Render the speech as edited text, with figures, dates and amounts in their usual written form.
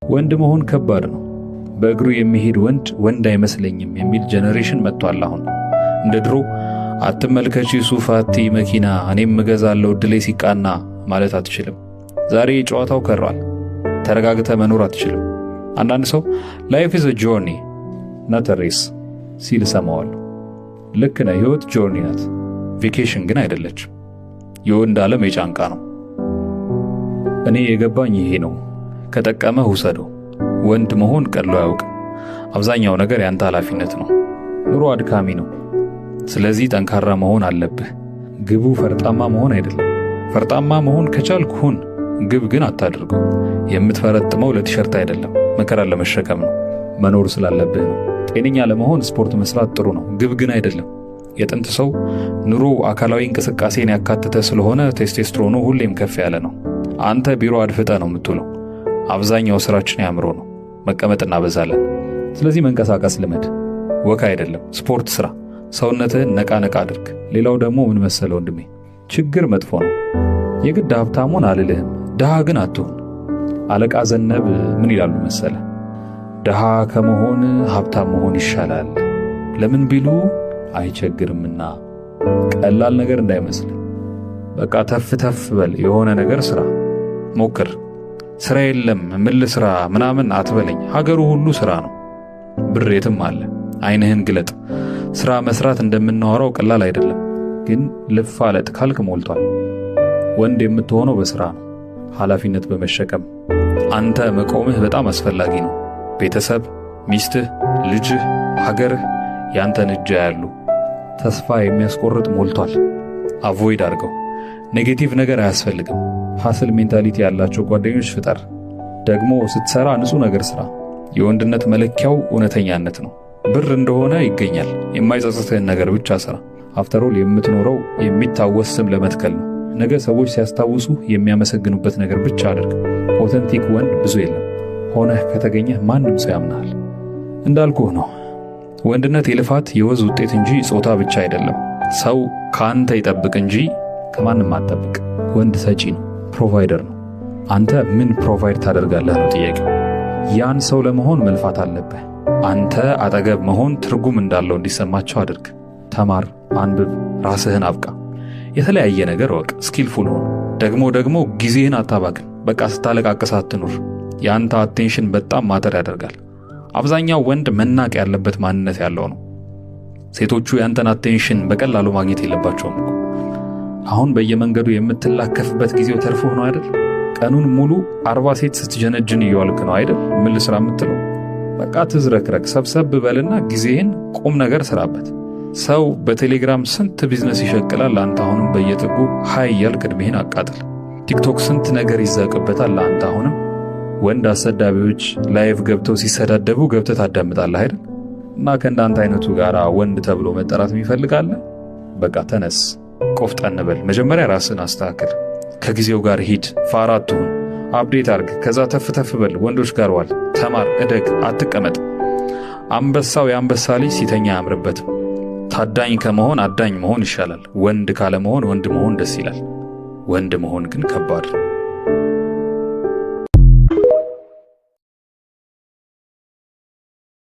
ወንድ መሆን ከባድ ነው። በእግሩ የሚሄድ ወንድ አይመስለኝም የሚል ጄነሬሽን መጥቷል። አሁን እንደ ድሮ አትመልከቺ ሱፋቲ መኪና እኔም እገዛለሁ ድሌ ሲቃና ማለት አትችልም። ዛሬ ጨዋታው ከሯል። ተረጋግተ መኖር አትችልም። አንዳንድ ሰው ላይፍ ኢዝ አ ጆርኒ not a race ሲል ሰማዋለሁ። ልክ ነው። ህይወት ጆርኒ ናት፣ ቬኬሽን ግን አይደለችም። የወንድ ዓለም የጫንቃ ነው። እኔ የገባኝ ይሄ ነው። ከጠቀመህ ውሰደው። ወንድ መሆን ቀሎ አያውቅም። አብዛኛው ነገር ያንተ ኃላፊነት ነው። ኑሮ አድካሚ ነው። ስለዚህ ጠንካራ መሆን አለብህ። ግቡ ፈርጣማ መሆን አይደለም። ፈርጣማ መሆን ከቻልክ ሁን፣ ግብ ግን አታድርገው። የምትፈረጥመው ለቲሸርት አይደለም፣ መከራ ለመሸከም ነው። መኖር ስላለብህ ነው። ጤነኛ ለመሆን ስፖርት መስራት ጥሩ ነው፣ ግብ ግን አይደለም። የጥንት ሰው ኑሮ አካላዊ እንቅስቃሴን ያካተተ ስለሆነ ቴስቴስትሮኑ ሁሌም ከፍ ያለ ነው። አንተ ቢሮ አድፍጠ ነው የምትውለው። አብዛኛው ስራችን ያምሮ ነው። መቀመጥ እናበዛለን። ስለዚህ መንቀሳቀስ ልመድ። ወካ አይደለም ስፖርት ስራ። ሰውነትህን ነቃ ነቃ አድርግ። ሌላው ደግሞ ምን መሰለ ወንድሜ፣ ችግር መጥፎ ነው። የግድ ሀብታሙን አልልህም፣ ድሃ ግን አትሁን። አለቃ ዘነብ ምን ይላሉ መሰለ፣ ድሃ ከመሆን ሀብታም መሆን ይሻላል። ለምን ቢሉ አይቸግርምና። ቀላል ነገር እንዳይመስል። በቃ ተፍ ተፍ በል፣ የሆነ ነገር ስራ ሞክር። ስራ የለም ምን ልስራ ምናምን አትበለኝ። ሀገሩ ሁሉ ስራ ነው። ብር የትም አለ። አይንህን ግለጥ። ስራ መስራት እንደምናወራው ቀላል አይደለም፣ ግን ልፋለጥ ካልክ ሞልቷል። ወንድ የምትሆነው በስራ ነው፣ ኃላፊነት በመሸከም። አንተ መቆምህ በጣም አስፈላጊ ነው። ቤተሰብ፣ ሚስትህ፣ ልጅህ፣ ሀገርህ ያንተን እጅ ያሉ። ተስፋ የሚያስቆርጥ ሞልቷል። አቮይድ አድርገው። ኔጌቲቭ ነገር አያስፈልግም። ሐስል ሜንታሊቲ ያላቸው ጓደኞች ፍጠር። ደግሞ ስትሰራ ንጹህ ነገር ስራ። የወንድነት መለኪያው እውነተኛነት ነው። ብር እንደሆነ ይገኛል። የማይጸጽትህን ነገር ብቻ ስራ። አፍተሮል የምትኖረው የሚታወስ ስም ለመትከል ነው። ነገ ሰዎች ሲያስታውሱ የሚያመሰግኑበት ነገር ብቻ አድርግ። ኦተንቲክ ወንድ ብዙ የለም። ሆነህ ከተገኘህ ማንም ሰው ያምናል። እንዳልኩህ ነው። ወንድነት የልፋት የወዝ ውጤት እንጂ ጾታ ብቻ አይደለም። ሰው ካንተ ይጠብቅ እንጂ ከማንም አትጠብቅ። ወንድ ሰጪ ነው፣ ፕሮቫይደር ነው። አንተ ምን ፕሮቫይድ ታደርጋለህ ነው ጥያቄው። ያን ሰው ለመሆን መልፋት አለብህ። አንተ አጠገብ መሆን ትርጉም እንዳለው እንዲሰማቸው አድርግ። ተማር፣ አንብብ፣ ራስህን አብቃ። የተለያየ ነገር ወቅ፣ ስኪልፉል ሆን። ደግሞ ጊዜህን አታባክን። በቃ ስታለቃቅስ አትኑር። ያንተ አቴንሽን በጣም ማተር ያደርጋል። አብዛኛው ወንድ መናቅ ያለበት ማንነት ያለው ነው። ሴቶቹ ያንተን አቴንሽን በቀላሉ ማግኘት የለባቸውም። አሁን በየመንገዱ የምትላከፍበት ጊዜው ተርፎህ ነው አይደል? ቀኑን ሙሉ 40 ሴት ስትጀነጅን እየዋልክ ነው አይደል? ምን ልስራ የምትለው? በቃ ትዝረክረክ፣ ሰብሰብ በልና ጊዜህን ቁም ነገር ስራበት። ሰው በቴሌግራም ስንት ቢዝነስ ይሸቅላል። አንተ አሁንም በየጥጉ ሃይ እያልክ ዕድሜህን አቃጥል። ቲክቶክ ስንት ነገር ይዛቅበታል። አንተ አሁንም ወንድ አሰዳቢዎች ላይቭ ገብተው ሲሰዳደቡ ገብተህ ታዳምጣለህ አይደል? እና ከእንዳንተ አይነቱ ጋር ወንድ ተብሎ መጠራት ይፈልጋል? በቃ ተነስ፣ ቆፍጠን በል። መጀመሪያ ራስን አስተካክል። ከጊዜው ጋር ሂድ። ፋራ አትሁን። አፕዴት አርግ። ከዛ ተፍ በል። ወንዶች ጋር ዋል። ተማር፣ እደግ፣ አትቀመጥ። አንበሳው የአንበሳ ልጅ ሲተኛ አያምርበትም። ታዳኝ ከመሆን አዳኝ መሆን ይሻላል። ወንድ ካለመሆን ወንድ መሆን ደስ ይላል። ወንድ መሆን ግን ከባድ ነው።